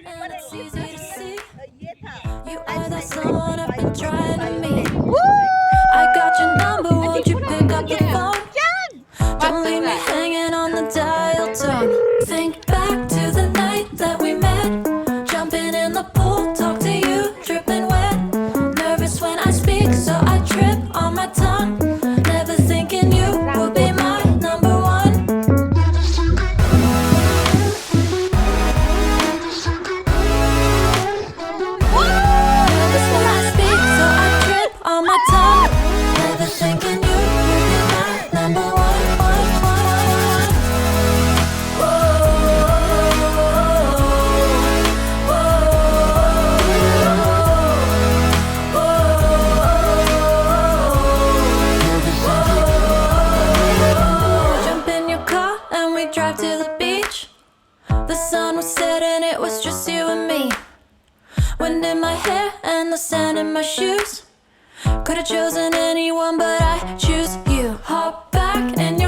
And it's easy to see you are that someone I've been trying to meet. I got your number, won't you pick up the phone? Don't leave me hanging on the dial tone. Think back to the night that we met, jumping in the pool, talk to you, dripping wet. Nervous when I speak, so I trip on my tongue. Never thinking you would be my number one. Nervous when I speak, so I trip on my tongue. Never thinking you would be my number one. Jump in your car and we drive to the beach. The sun was setting, it was just you and me. Wind in my hair and the sand in my shoes. Could've chosen anyone, but I choose you. Hop back in